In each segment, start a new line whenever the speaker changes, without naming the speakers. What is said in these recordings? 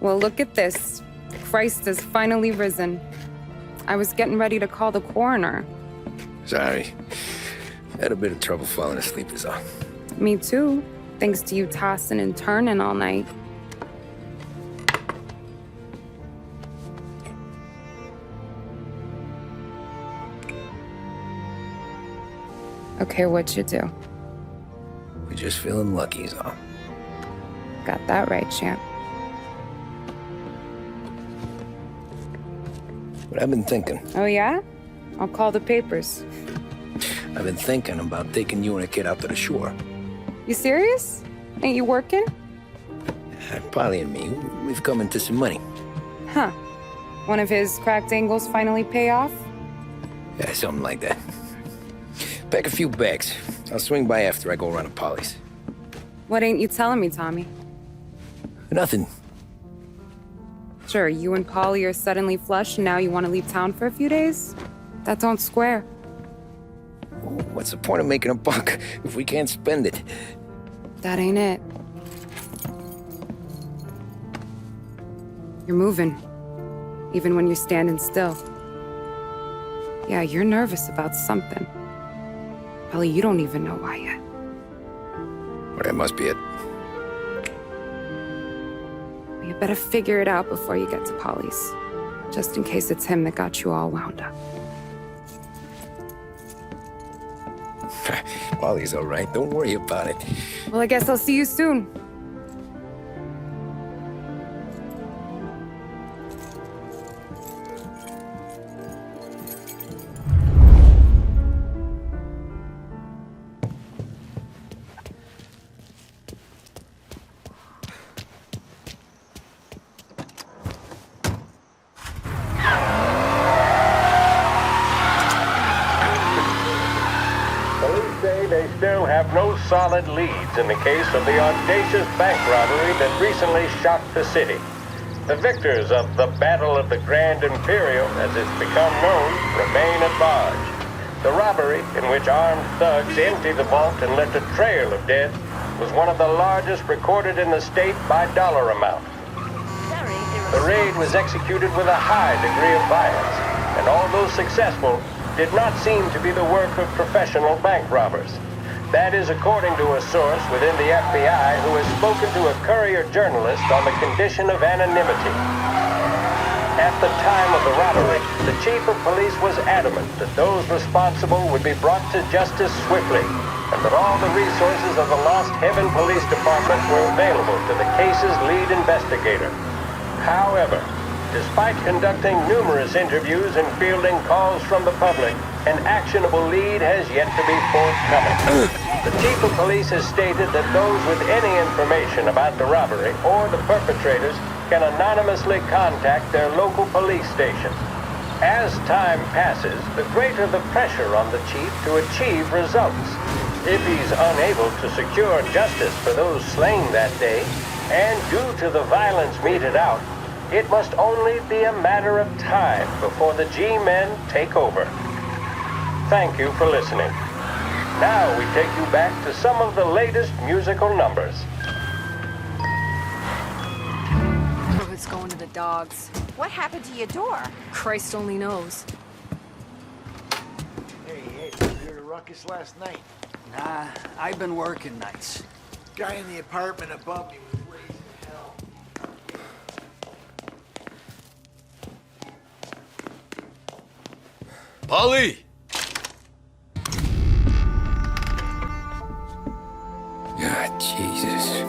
Well, look at this. Christ has finally risen. I was getting ready to call the coroner.
Sorry. Had a bit of trouble falling asleep is all.
Me too, thanks to you tossing and turning all night. Okay, what'd you do?
We're just feeling lucky is all.
Got that right, champ.
But I've been thinking.
Oh yeah? I'll call the papers.
I've been thinking about taking you and a kid out to the shore.
You serious? Ain't you working?
Polly and me, we've come into some money.
Huh. One of his cracked angles finally pay off?
Yeah, something like that. Pack a few bags. I'll swing by after I go around to Polly's.
What ain't you telling me, Tommy?
Nothing.
Sure, you and Polly are suddenly flush and now you want to leave town for a few days? That don't square.
What's the point of making a buck if we can't spend it?
That ain't it. You're moving, even when you're standing still. Yeah, you're nervous about something. Polly, you don't even know why yet.
Well, that must be it.
You better figure it out before you get to Polly's, just in case it's him that got you all wound up.
Polly's all right. Don't worry about it.
Well, I guess I'll see you soon.
They still have no solid leads in the case of the audacious bank robbery that recently shocked the city. The victors of the Battle of the Grand Imperial, as it's become known, remain at large. The robbery, in which armed thugs emptied the vault and left a trail of dead, was one of the largest recorded in the state by dollar amount. The raid was executed with a high degree of violence, and although successful, did not seem to be the work of professional bank robbers. That is according to a source within the FBI who has spoken to a Courier journalist on the condition of anonymity. At the time of the robbery, the chief of police was adamant that those responsible would be brought to justice swiftly, and that all the resources of the Lost Heaven Police Department were available to the case's lead investigator. However, despite conducting numerous interviews and fielding calls from the public, an actionable lead has yet to be forthcoming. The chief of police has stated that those with any information about the robbery or the perpetrators can anonymously contact their local police station. As time passes, the greater the pressure on the chief to achieve results. If he's unable to secure justice for those slain that day, and due to the violence meted out, it must only be a matter of time before the G-men take over. Thank you for listening. Now we take you back to some of the latest musical numbers.
Oh, it's going to the dogs.
What happened to your door?
Christ only knows.
Hey, you heard a ruckus last night?
Nah, I've been working nights.
Guy in the apartment above me was raising hell.
Polly!
Ah, Jesus.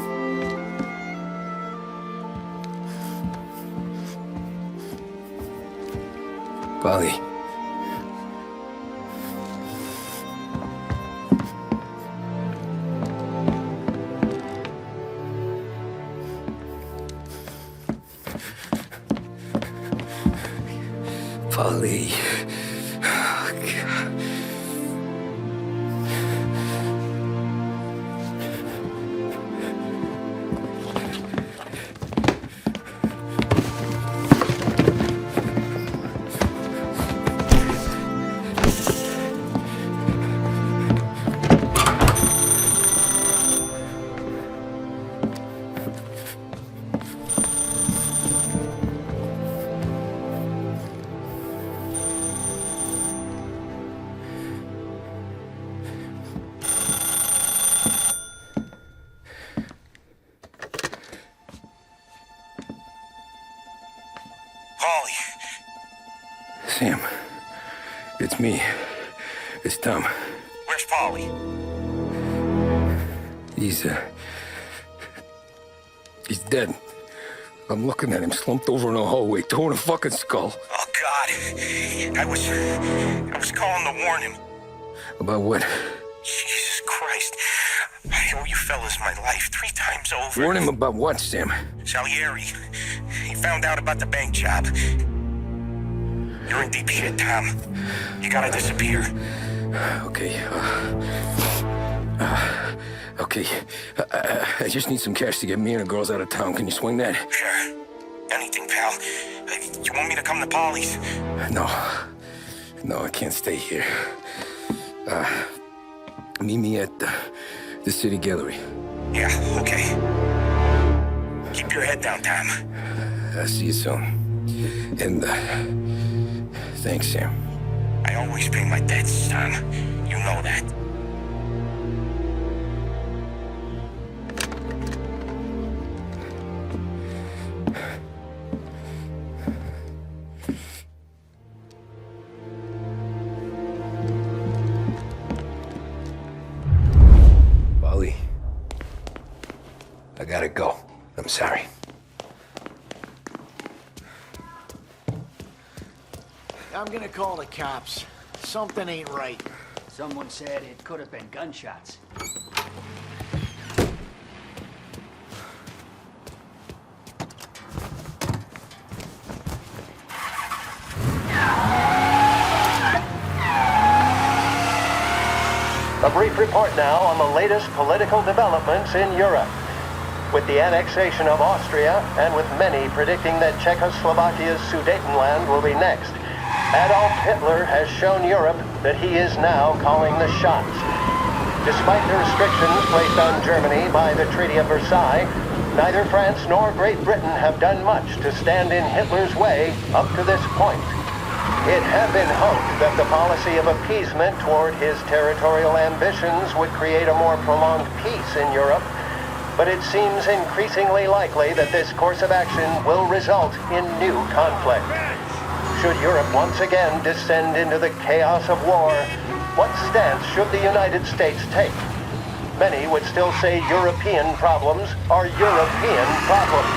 Polly. Polly. Oh, God. Sam. It's me. It's Tom.
Where's Polly?
He's dead. I'm looking at him slumped over in a hallway, torn a fucking skull.
Oh, God. I was calling to warn him.
About what?
Jesus Christ. I owe you fellas my life 3 times over.
Warn him about what, Sam?
Salieri. He found out about the bank job. You're in deep shit, Tom. You gotta disappear.
Okay. Okay. I just need some cash to get me and the girls out of town. Can you swing that?
Sure. Anything, pal. You want me to come to Polly's?
No. No, I can't stay here. Meet me at the city gallery.
Yeah, okay. Keep your head down, Tom.
I'll see you soon. And, thanks, Sam.
I always pay my debts, Tom. You know that.
Polly, I gotta go. I'm sorry.
I'm gonna call the cops. Something ain't right.
Someone said it could have been gunshots.
A brief report now on the latest political developments in Europe. With the annexation of Austria, and with many predicting that Czechoslovakia's Sudetenland will be next, Adolf Hitler has shown Europe that he is now calling the shots. Despite the restrictions placed on Germany by the Treaty of Versailles, neither France nor Great Britain have done much to stand in Hitler's way up to this point. It had been hoped that the policy of appeasement toward his territorial ambitions would create a more prolonged peace in Europe, but it seems increasingly likely that this course of action will result in new conflict. Should Europe once again descend into the chaos of war, what stance should the United States take? Many would still say European problems are European problems.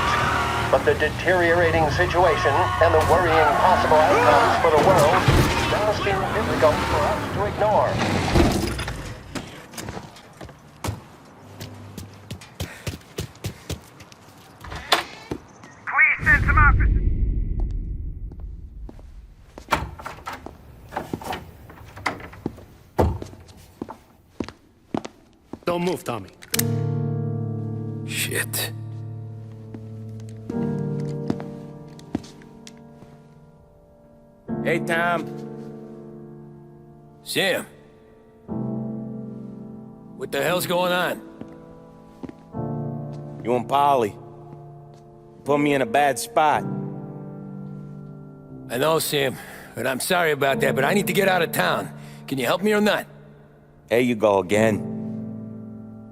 But the deteriorating situation and the worrying possible outcomes for the world now seem difficult for us to ignore.
Please send some officers.
Don't move, Tommy.
Shit.
Hey, Tom.
Sam. What the hell's going on?
You and Polly. Put me in a bad spot.
I know, Sam, and I'm sorry about that, but I need to get out of town. Can you help me or not?
There you go again.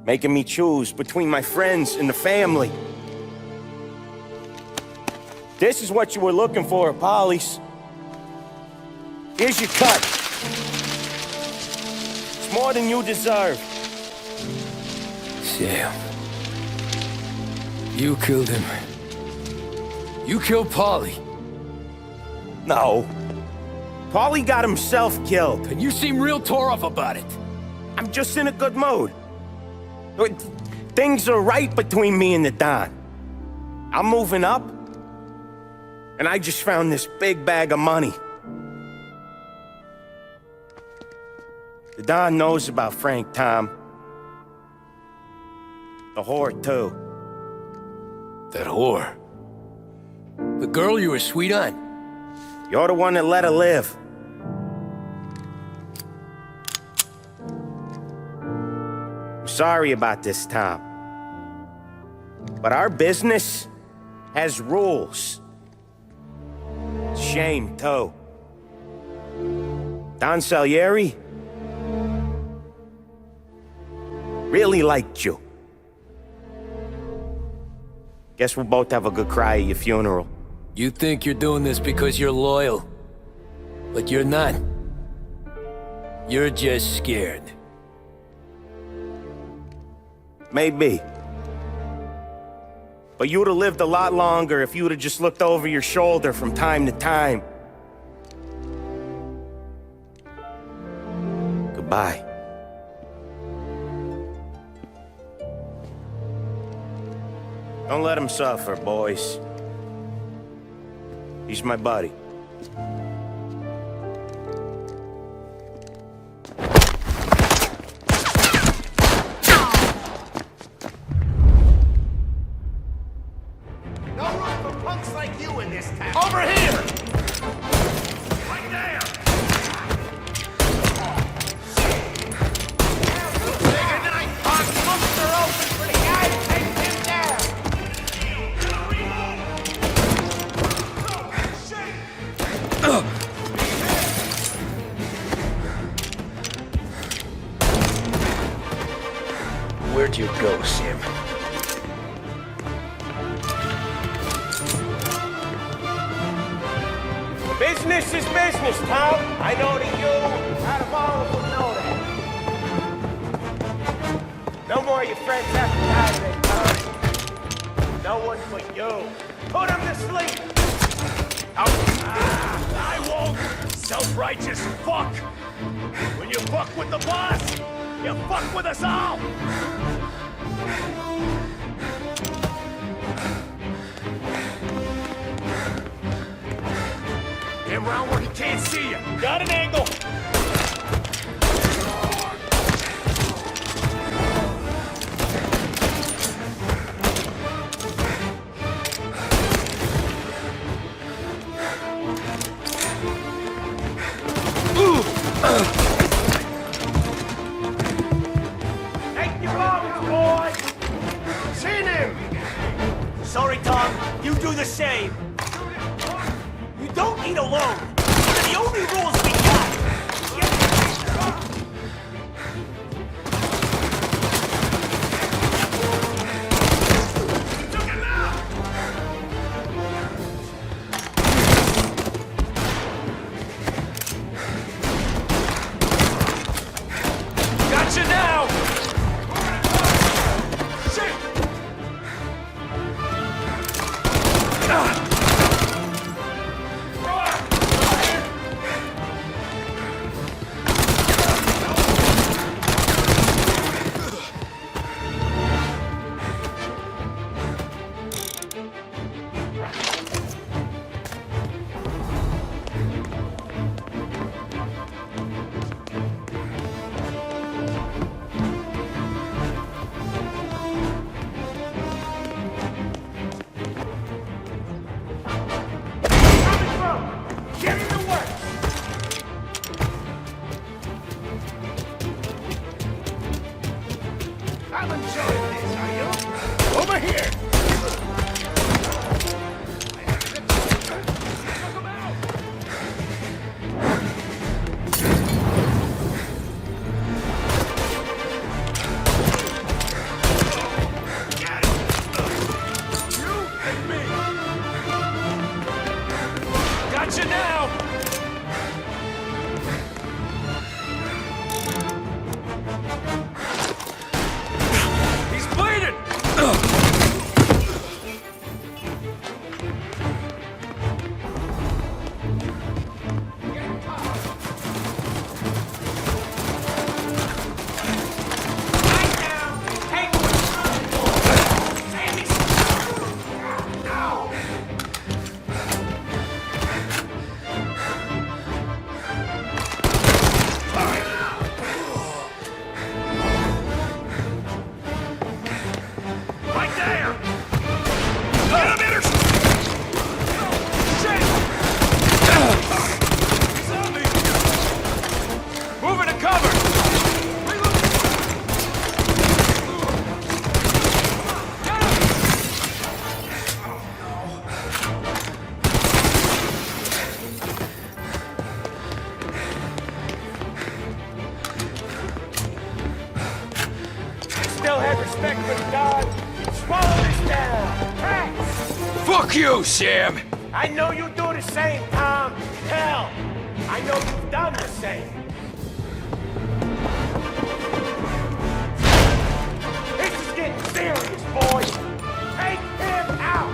Making me choose between my friends and the family. This is what you were looking for at Polly's. Here's your cut. It's more than you deserve.
Sam. You killed him. You killed Paulie.
No. Paulie got himself killed.
And you seem real tore up about it.
I'm just in a good mood. Things are right between me and the Don. I'm moving up, and I just found this big bag of money. The Don knows about Frank, Tom. The whore, too.
That whore? The girl you were sweet on?
You're the one that let her live. I'm sorry about this, Tom. But our business has rules. Shame, too. Don Salieri really liked you. Guess we'll both have a good cry at your funeral.
You think you're doing this because you're loyal? But you're not. You're just scared.
Maybe. But you would have lived a lot longer if you would have just looked over your shoulder from time to time. Goodbye. Don't let him suffer, boys. He's my buddy.
No room for punks like you in this town. Over here! Right there! Big a night, punk. Punks are open for the guy to take him down.
Where'd you go, Sim?
Business is business, Tom. I know that you, out of all of them, know that. No more of your friends have to die today, Tom. No one but you. Put him to sleep.
I won't! Self-righteous fuck! When you fuck with the boss, you fuck with us all! Get him around where he can't see you. Got an angle! Take your arms, boy! Seen him!
Sorry, Tom. You do the same. You don't eat alone. They're the only rules we got.
Took him out! Gotcha now! Shit! Get to work! I'm enjoying this, are you? Over here! You and me! Gotcha now! He's bleeding! Right there! Get him in her! Shit! He's on me! Moving to cover! Get him! Still have respect for the dog. Swallow this down. Hey!
Fuck you, Sam!
I know you do the same, Tom. Hell,
I know you've done the same. This is getting serious, boys. Take him out.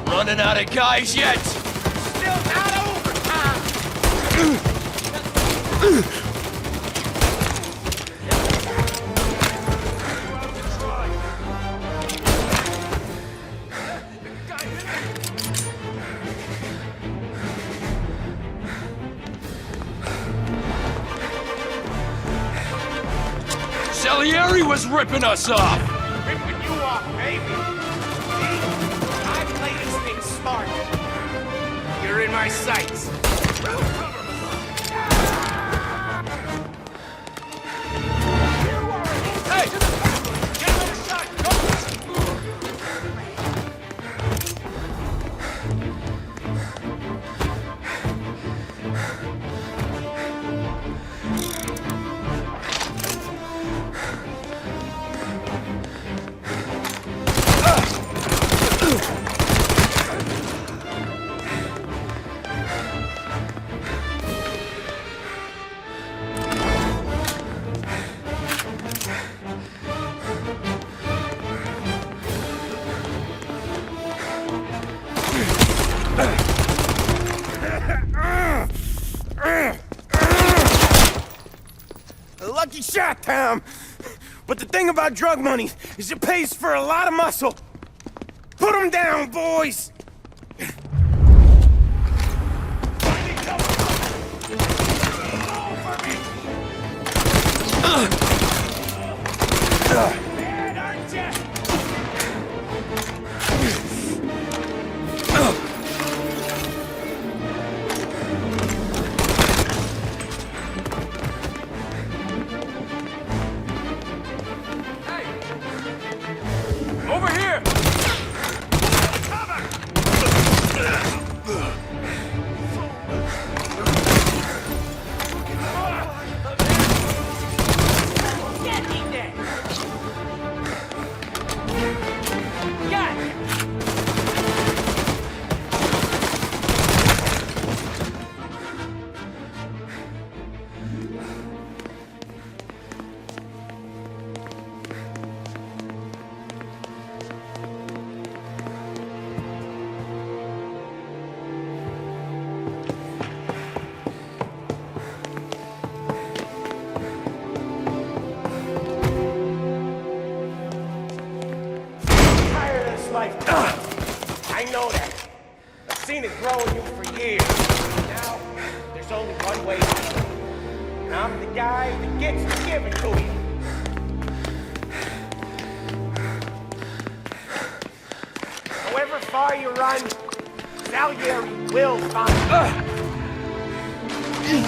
Running out of guys yet?
Still not over, Tom.
Salieri was ripping us off!
Ripping you off, baby. See? I play this thing smart. You're in my sights.
Hey! Get another shot! Go!
A lucky shot, Tom. But the thing about drug money is it pays for a lot of muscle. Put him down, boys!
Man, aren't ya?
Over here!
Get me there. Got it. Tired of this life. I know that. I've seen it grow in you for years. Now, there's only one way out. And I'm the guy that gets to give it to you. However far you run, Salieri will find you.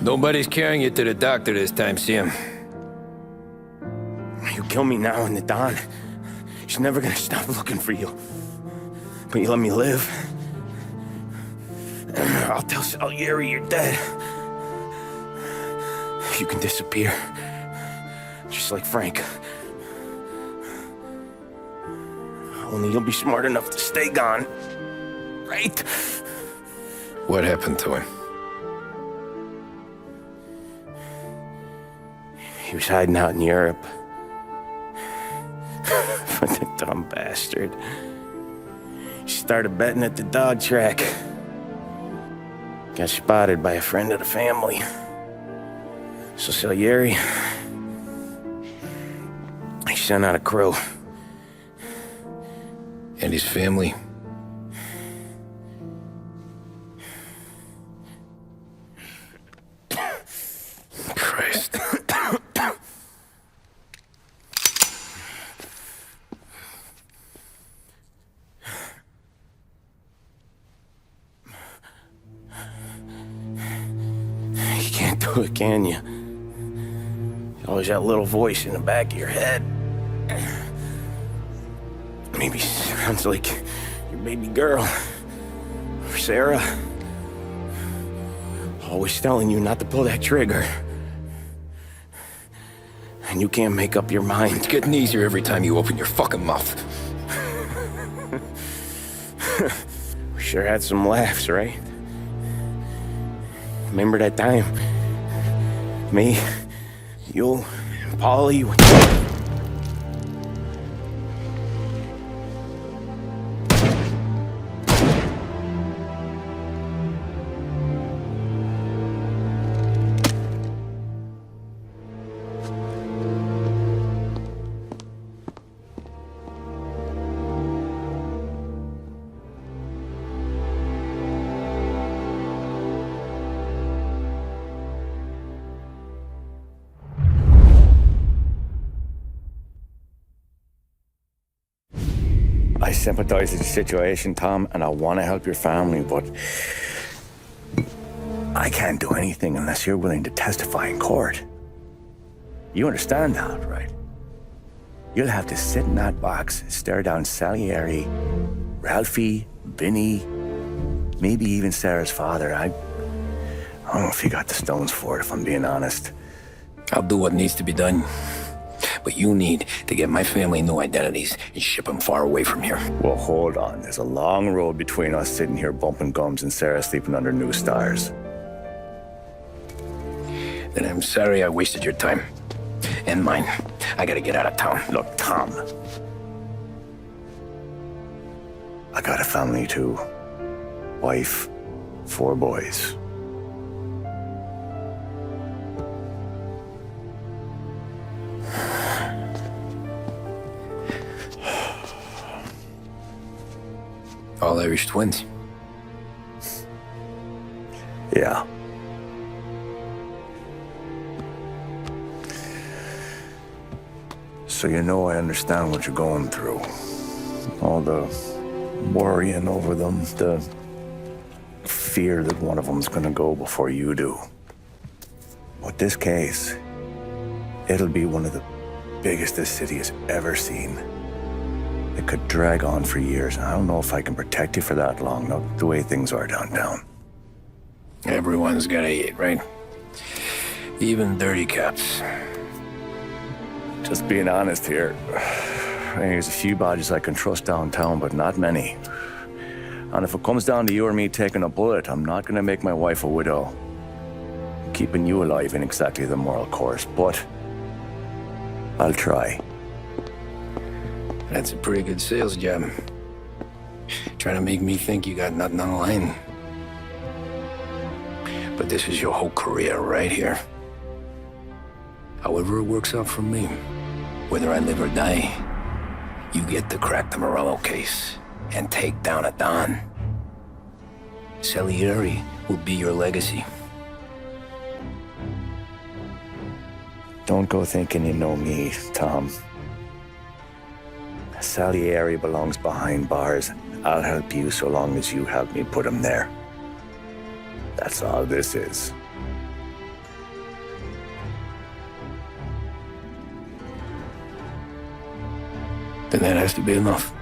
Nobody's carrying you to the doctor this time, Sam.
You kill me now and the Don. She's never gonna stop looking for you. But you let me live. I'll tell Salieri you're dead. You can disappear. Just like Frank. Only you'll be smart enough to stay gone. Right?
What happened to him?
He was hiding out in Europe. But the dumb bastard. He started betting at the dog track. Got spotted by a friend of the family. So Salieri, he sent out a crew.
And his family? Christ.
You can't do it, can you? Always that little voice in the back of your head. Maybe sounds like your baby girl. Or Sarah. Always telling you not to pull that trigger. And you can't make up your mind.
It's getting easier every time you open your fucking mouth.
We sure had some laughs, right? Remember that time? Me, you, and Polly. I sympathize with the situation, Tom, and I want to help your family, but I can't do anything unless you're willing to testify in court. You understand that, right? You'll have to sit in that box, stare down Salieri, Ralphie, Vinny, maybe even Sarah's father. I don't know if you got the stones for it, if I'm being honest.
I'll do what needs to be done. But you need to get my family new identities and ship them far away from here.
Well, hold on. There's a long road between us sitting here bumping gums and Sarah sleeping under new stars.
Then I'm sorry I wasted your time. And mine. I gotta get out of town.
Look, Tom. I got a family too. Wife, 4 boys.
All Irish twins.
Yeah. So you know I understand what you're going through. All the worrying over them, the fear that one of them's gonna go before you do. With this case, it'll be one of the biggest this city has ever seen. It could drag on for years. I don't know if I can protect you for that long, not the way things are downtown.
Everyone's gotta eat, right? Even dirty cops.
Just being honest here, there's a few bodies I can trust downtown, but not many. And if it comes down to you or me taking a bullet, I'm not gonna make my wife a widow. Keeping you alive ain't exactly the moral course, but I'll try.
That's a pretty good sales job. Trying to make me think you got nothing on the line. But this is your whole career right here. However it works out for me, whether I live or die, you get to crack the Morello case and take down a Don. Salieri will be your legacy.
Don't go thinking you know me, Tom. Salieri belongs behind bars. I'll help you so long as you help me put him there. That's all this is.
Then that has to be enough.